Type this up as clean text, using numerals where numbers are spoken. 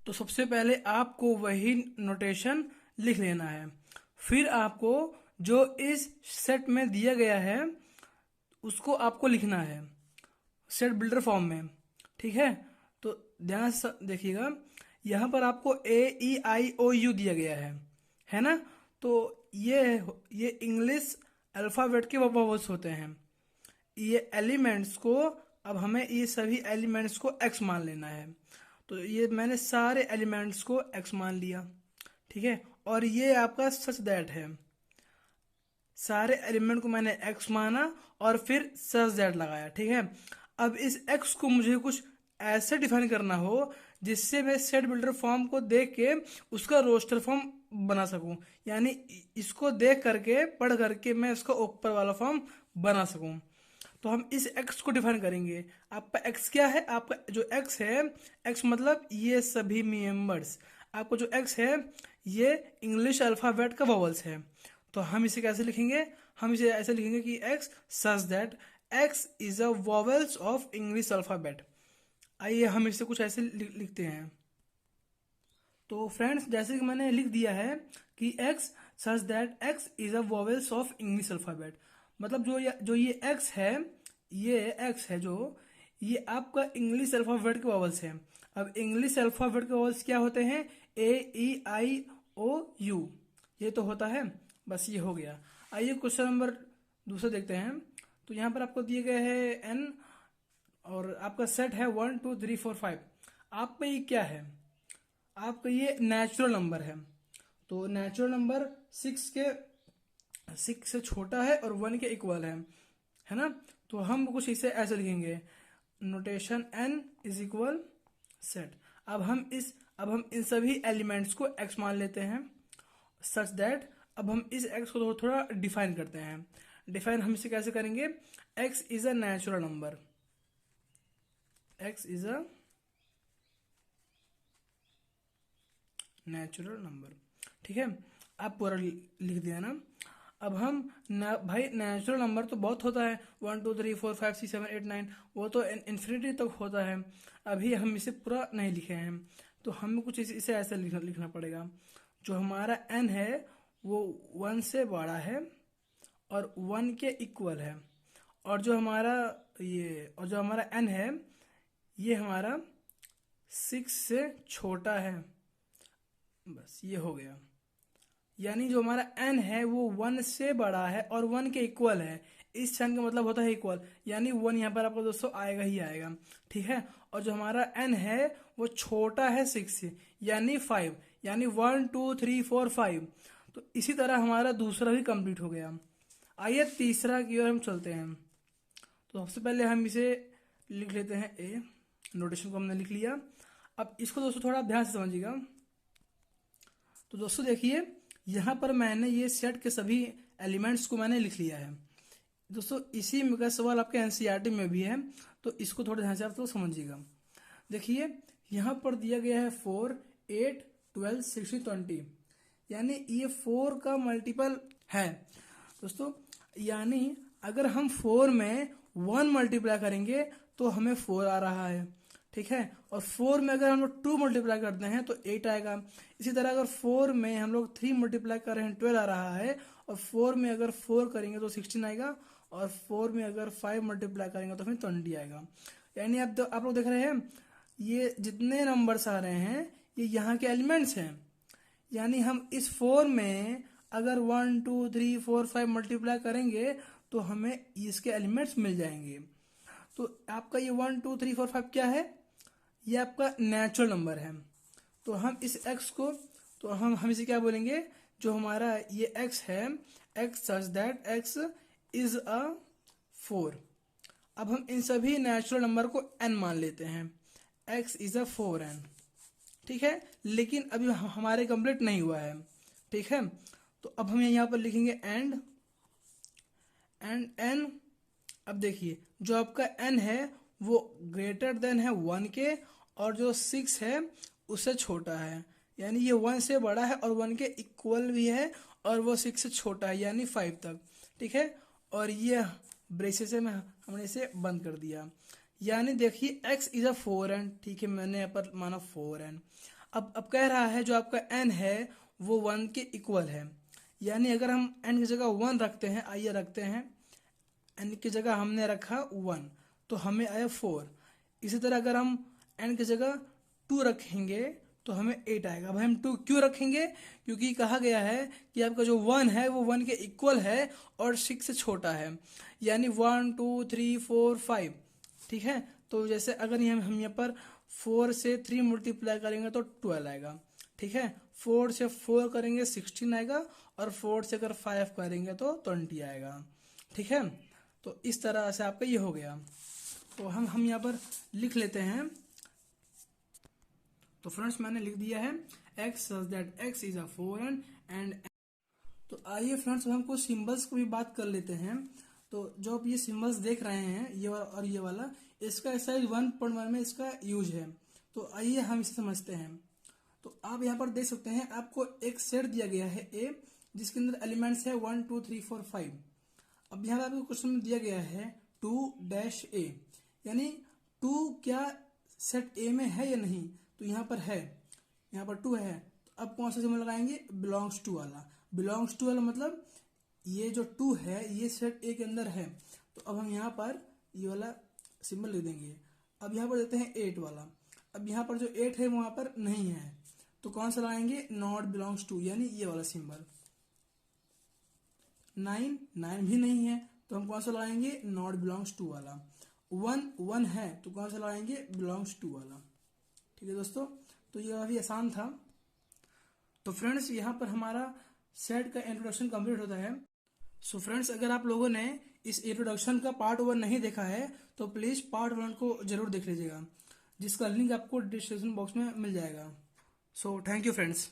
तो सबसे पहले आपको वही नोटेशन लिख लेना है। फिर आपको जो इस सेट में दिया गया है उसको आपको लिखना है सेट बिल्डर फॉर्म में। ठीक है, तो ध्यान से देखिएगा, यहाँ पर आपको AEIOU दिया गया है ना। तो ये इंग्लिश अल्फ़ाबेट के वॉवल्स होते हैं। ये एलिमेंट्स को, अब हमें ये सभी एलिमेंट्स को एक्स मान लेना है। तो ये मैंने सारे एलिमेंट्स को एक्स मान लिया। ठीक है, और ये आपका सच दैट है, सारे एलिमेंट को मैंने एक्स माना और फिर सच दैट लगाया। ठीक है, अब इस एक्स को मुझे कुछ ऐसे डिफाइन करना हो जिससे मैं सेट बिल्डर फॉर्म को देख के उसका रोस्टर फॉर्म बना सकूं, यानी इसको देख करके पढ़ करके मैं इसका ऊपर वाला फॉर्म बना सकूं। तो हम इस एक्स को डिफाइन करेंगे। आपका एक्स क्या है? आपका जो एक्स है, एक्स मतलब ये सभी मेंबर्स। आपको जो एक्स है ये इंग्लिश अल्फ़ाबेट का वॉवल्स है। तो हम इसे कैसे लिखेंगे? हम इसे ऐसे लिखेंगे कि x such that x is a vowels of English alphabet. आइए हम इसे कुछ ऐसे लिखते हैं। तो फ्रेंड्स, जैसे कि मैंने लिख दिया है कि x such that x is a vowels of English alphabet, मतलब जो ये एक्स है, ये एक्स है जो, ये आपका इंग्लिश अल्फ़ाबेट के वॉवेल्स हैं। अब इंग्लिश अल्फ़ाबेट के वॉवेल्स क्या होते हैं? AEIOU, ये तो होता है। बस ये हो गया। आइए क्वेश्चन नंबर दूसरा देखते हैं। तो यहाँ पर आपको दिए गए हैं एन, और आपका सेट है 1 2 3 4 5। आपका ये क्या है? आपका ये नेचुरल नंबर है। तो नेचुरल नंबर सिक्स से छोटा है और 1 के इक्वल है ना। तो हम कुछ इसे ऐसे लिखेंगे, notation n is equal set. अब हम इन सभी एलिमेंट्स को x मान लेते हैं, सच दैट अब हम इस x को थोड़ा डिफाइन करते हैं। डिफाइन हम इसे कैसे करेंगे? x is a natural number, x is a natural number. ठीक है, आप पूरा लिख दिया ना। अब हम भाई नेचुरल नंबर तो बहुत होता है, 1 2 3 4 5 6 7 8 9, वो तो इन्फिनिटी तक होता है। अभी हम इसे पूरा नहीं लिखे हैं, तो हमें कुछ इसे ऐसे लिखना पड़ेगा। जो हमारा n है वो 1 से बड़ा है और 1 के इक्वल है, और जो हमारा n है ये हमारा 6 से छोटा है। बस ये हो गया, यानी जो हमारा n है वो 1 से बड़ा है और 1 के इक्वल है। इस क्षण का मतलब होता है इक्वल, यानी 1 यहाँ पर आपको दोस्तों आएगा ही आएगा। ठीक है, और जो हमारा n है वो छोटा है 6 से, यानी 5, यानी 1 2 3 4 5। तो इसी तरह हमारा दूसरा भी कंप्लीट हो गया। आइए तीसरा की ओर हम चलते हैं। तो सबसे पहले हम इसे लिख लेते हैं ए, नोटेशन को हमने लिख लिया। अब इसको दोस्तों थोड़ा ध्यान से समझिएगा। तो दोस्तों देखिए, यहाँ पर मैंने ये सेट के सभी एलिमेंट्स को मैंने लिख लिया है। दोस्तों इसी में का सवाल आपके एनसीईआरटी में भी है, तो इसको थोड़ा ध्यान से आप तो समझिएगा। देखिए यहाँ पर दिया गया है 4 8 12 16 20, यानी ये 4 का मल्टीपल है दोस्तों। यानी अगर हम 4 में 1 मल्टीप्लाई करेंगे तो हमें 4 आ रहा है। ठीक है, और 4 में अगर हम लोग 2 मल्टीप्लाई करते हैं तो 8 आएगा। इसी तरह अगर 4 में हम लोग 3 मल्टीप्लाई कर रहे हैं 12 आ रहा है, और 4 में अगर 4 करेंगे तो 16 आएगा, और 4 में अगर 5 मल्टीप्लाई करेंगे तो फिर 20 आएगा। यानी आप लोग देख रहे हैं ये जितने नंबर्स आ रहे हैं ये यहाँ के एलिमेंट्स हैं। यानी हम इस 4 में अगर 1 2 3 4 5 मल्टीप्लाई करेंगे तो हमें इसके एलिमेंट्स मिल जाएंगे। तो आपका ये 1 2 3 4 5 क्या है? ये आपका नेचुरल नंबर है। तो हम इस x को, तो हम इसे क्या बोलेंगे? जो हमारा ये x है, x such that x is a 4। अब हम इन सभी नेचुरल नंबर को n मान लेते हैं, x इज अ 4n। ठीक है, लेकिन अभी हमारे कंप्लीट नहीं हुआ है। ठीक है, तो अब हम यहाँ पर लिखेंगे एंड n। अब देखिए जो आपका n है वो ग्रेटर देन है 1 के, और जो 6 है उससे छोटा है, यानी ये 1 से बड़ा है और 1 के इक्वल भी है, और वो 6 से छोटा है यानी 5 तक। ठीक है, और ये ब्रेसेस से हमने इसे बंद कर दिया। यानी देखिए x इज अ 4n। ठीक है, मैंने यहाँ पर माना 4n। अब कह रहा है जो आपका n है वो 1 के इक्वल है, यानी अगर हम n की जगह 1 रखते हैं, आइए रखते हैं, n की जगह हमने रखा 1 तो हमें आया 4। इसी तरह अगर हम n की जगह 2 रखेंगे तो हमें 8 आएगा। अब हम 2 क्यों रखेंगे, क्योंकि कहा गया है कि आपका जो 1 है वो 1 के इक्वल है और 6 से छोटा है, यानी 1 2 3 4 5, ठीक है। तो जैसे अगर हम यहाँ पर 4 से 3 मल्टीप्लाई करेंगे तो 12 आएगा, ठीक है। 4 से 4 करेंगे 16 आएगा, और 4 से अगर 5 करेंगे तो 20 आएगा, ठीक है। तो इस तरह से आपका ये हो गया। तो हम यहाँ पर लिख लेते हैं। तो फ्रेंड्स मैंने लिख दिया है x such that x is a foreign and। तो आइए फ्रेंड्स हम कुछ सिंबल्स को भी बात कर लेते हैं। तो जो आप ये सिंबल्स देख रहे हैं, ये वाला और ये वाला, इसका एक्सरसाइज 1.1 में इसका यूज है। तो आइए हम इसे समझते हैं। तो आप यहाँ पर देख सकते हैं आपको एक सेट दिया गया है A, जिसके अंदर एलिमेंट्स है 1 2 3 4 5। अब यहाँ पर आपको क्वेश्चन में दिया गया है 2-A, यानी 2 क्या सेट A में है या नहीं, तो यहाँ पर है, यहाँ पर 2 है। तो अब कौन सा सिंबल लगाएंगे, बिलोंग्स टू वाला। बिलोंग्स टू वाला मतलब ये जो 2 है ये सेट ए के अंदर है, तो अब हम यहाँ पर ये वाला सिंबल लिख देंगे। अब यहाँ पर देते हैं 8 वाला। अब यहाँ पर जो 8 है वहां पर नहीं है, तो कौन सा लगाएंगे, नॉट बिलोंग्स टू, यानी ये वाला सिंबल। 9 भी नहीं है, तो हम कौन सा लगाएंगे, नॉट बिलोंग्स टू वाला। 1 है, तो कौन सा लगाएंगे, बिलोंग्स टू वाला। ठीक है दोस्तों, तो ये काफी आसान था। तो फ्रेंड्स यहाँ पर हमारा सेट का इंट्रोडक्शन कंप्लीट होता है। सो फ्रेंड्स अगर आप लोगों ने इस इंट्रोडक्शन का पार्ट 1 नहीं देखा है तो प्लीज पार्ट 1 को जरूर देख लीजिएगा, जिसका लिंक आपको डिस्क्रिप्शन बॉक्स में मिल जाएगा। So thank you friends.